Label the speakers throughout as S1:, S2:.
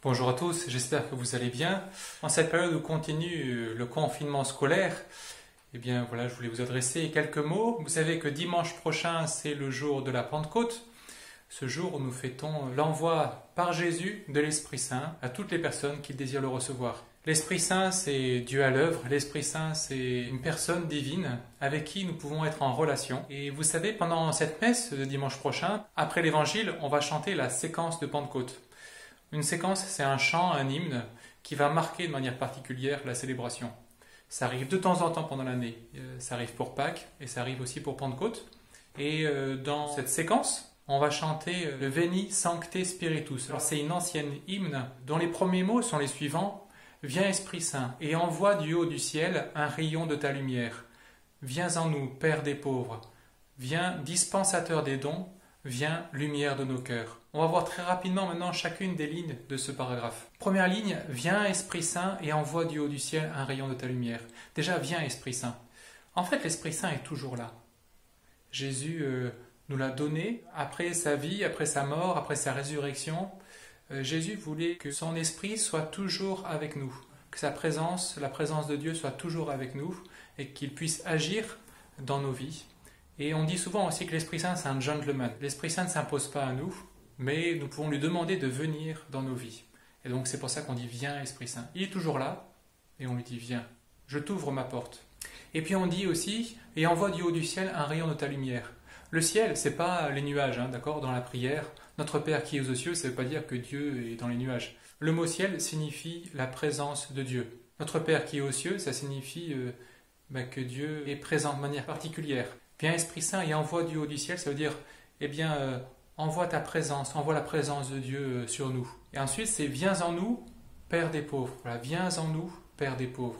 S1: Bonjour à tous, j'espère que vous allez bien. En cette période où continue le confinement scolaire, je voulais vous adresser quelques mots. Vous savez que dimanche prochain, c'est le jour de la Pentecôte, ce jour où nous fêtons l'envoi par Jésus de l'Esprit Saint à toutes les personnes qui désirent le recevoir. L'Esprit Saint, c'est Dieu à l'œuvre. L'Esprit Saint, c'est une personne divine avec qui nous pouvons être en relation. Et vous savez, pendant cette messe de dimanche prochain, après l'Évangile, on va chanter la séquence de Pentecôte. Une séquence, c'est un chant, un hymne qui va marquer de manière particulière la célébration. Ça arrive de temps en temps pendant l'année. Ça arrive pour Pâques et ça arrive aussi pour Pentecôte. Et dans cette séquence, on va chanter le Veni Sancte Spiritus. Alors c'est une ancienne hymne dont les premiers mots sont les suivants. Viens Esprit Saint et envoie du haut du ciel un rayon de ta lumière. Viens en nous, Père des pauvres. Viens dispensateur des dons. Viens, lumière de nos cœurs. On va voir très rapidement maintenant chacune des lignes de ce paragraphe. Première ligne, viens Esprit Saint et envoie du haut du ciel un rayon de ta lumière. Déjà, viens Esprit Saint. En fait, l'Esprit Saint est toujours là. Jésus nous l'a donné après sa vie, après sa mort, après sa résurrection. Jésus voulait que son Esprit soit toujours avec nous, que sa présence, la présence de Dieu soit toujours avec nous et qu'il puisse agir dans nos vies. Et on dit souvent aussi que l'Esprit Saint, c'est un gentleman. L'Esprit Saint ne s'impose pas à nous, mais nous pouvons lui demander de venir dans nos vies. Et donc c'est pour ça qu'on dit « Viens, Esprit Saint ». Il est toujours là, et on lui dit « Viens, je t'ouvre ma porte ». Et puis on dit aussi « Et envoie du haut du ciel un rayon de ta lumière ». Le ciel, c'est pas les nuages, d'accord, dans la prière. Notre Père qui est aux cieux, ça ne veut pas dire que Dieu est dans les nuages. Le mot ciel signifie la présence de Dieu. Notre Père qui est aux cieux, ça signifie que Dieu est présent de manière particulière. Viens Esprit Saint et envoie du haut du ciel, ça veut dire, envoie ta présence, envoie la présence de Dieu sur nous. Et ensuite, c'est viens en nous, Père des pauvres. Voilà, viens en nous, Père des pauvres.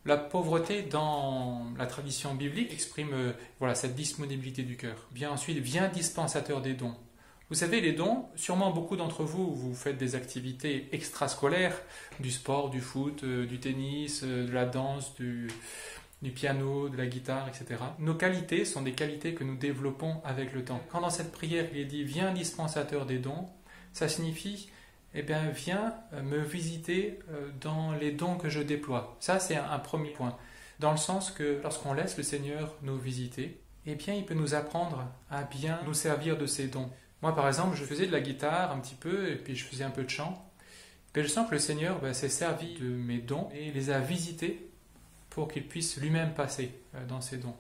S1: La pauvreté dans la tradition biblique exprime cette disponibilité du cœur. Bien ensuite, viens dispensateur des dons. Vous savez, les dons, sûrement beaucoup d'entre vous, vous faites des activités extrascolaires, du sport, du foot, du tennis, de la danse, du piano, de la guitare, etc. Nos qualités sont des qualités que nous développons avec le temps. Quand dans cette prière, il est dit « Viens dispensateur des dons », ça signifie « Viens me visiter dans les dons que je déploie ». Ça, c'est un premier point. Dans le sens que lorsqu'on laisse le Seigneur nous visiter, il peut nous apprendre à bien nous servir de ses dons. Moi, par exemple, je faisais de la guitare un petit peu, et puis je faisais un peu de chant. Et je sens que le Seigneur s'est servi de mes dons et les a visités pour qu'il puisse lui-même passer dans ses dons.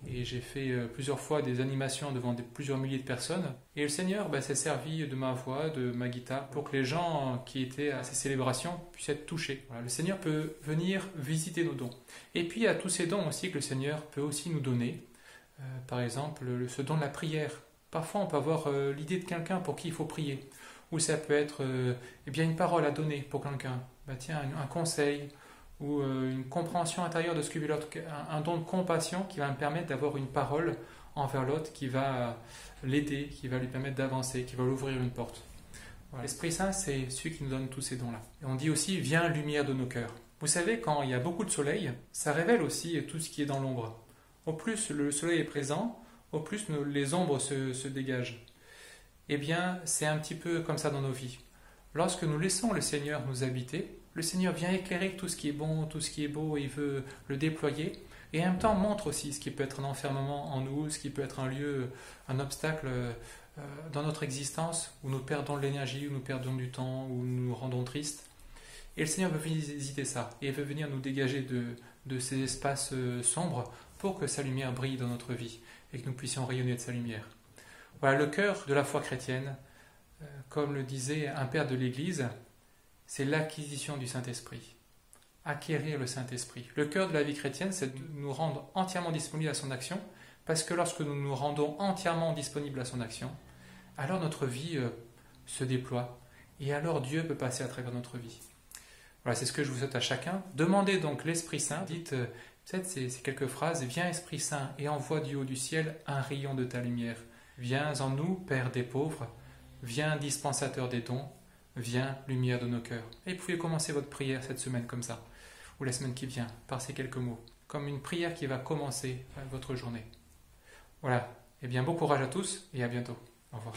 S1: Et j'ai fait plusieurs fois des animations devant plusieurs milliers de personnes. Et le Seigneur s'est servi de ma voix, de ma guitare, pour que les gens qui étaient à ces célébrations puissent être touchés. Voilà, le Seigneur peut venir visiter nos dons. Et puis il y a tous ces dons aussi que le Seigneur peut aussi nous donner. Par exemple, ce don de la prière. Parfois on peut avoir l'idée de quelqu'un pour qui il faut prier. Ou ça peut être une parole à donner pour quelqu'un. Un conseil, ou une compréhension intérieure de ce que vit l'autre, un don de compassion qui va me permettre d'avoir une parole envers l'autre qui va l'aider, qui va lui permettre d'avancer, qui va lui ouvrir une porte. Voilà. L'Esprit Saint, c'est celui qui nous donne tous ces dons-là. Et on dit aussi « Viens, lumière de nos cœurs ». Vous savez, quand il y a beaucoup de soleil, ça révèle aussi tout ce qui est dans l'ombre. Au plus le soleil est présent, au plus les ombres se dégagent. C'est un petit peu comme ça dans nos vies. Lorsque nous laissons le Seigneur nous habiter, le Seigneur vient éclairer tout ce qui est bon, tout ce qui est beau, il veut le déployer, et en même temps montre aussi ce qui peut être un enfermement en nous, ce qui peut être un obstacle dans notre existence, où nous perdons de l'énergie, où nous perdons du temps, où nous nous rendons tristes. Et le Seigneur veut visiter ça, et il veut venir nous dégager de ces espaces sombres pour que sa lumière brille dans notre vie, et que nous puissions rayonner de sa lumière. Voilà, le cœur de la foi chrétienne, comme le disait un père de l'Église, c'est l'acquisition du Saint-Esprit. Acquérir le Saint-Esprit. Le cœur de la vie chrétienne, c'est de nous rendre entièrement disponibles à son action, parce que lorsque nous nous rendons entièrement disponibles à son action, alors notre vie se déploie, et alors Dieu peut passer à travers notre vie. Voilà, c'est ce que je vous souhaite à chacun. Demandez donc l'Esprit Saint, dites peut-être ces quelques phrases, « Viens Esprit Saint et envoie du haut du ciel un rayon de ta lumière. Viens en nous, Père des pauvres, viens dispensateur des dons, viens, lumière de nos cœurs. » Et vous pouvez commencer votre prière cette semaine comme ça, ou la semaine qui vient, par ces quelques mots, comme une prière qui va commencer votre journée. Voilà, bon courage à tous et à bientôt. Au revoir.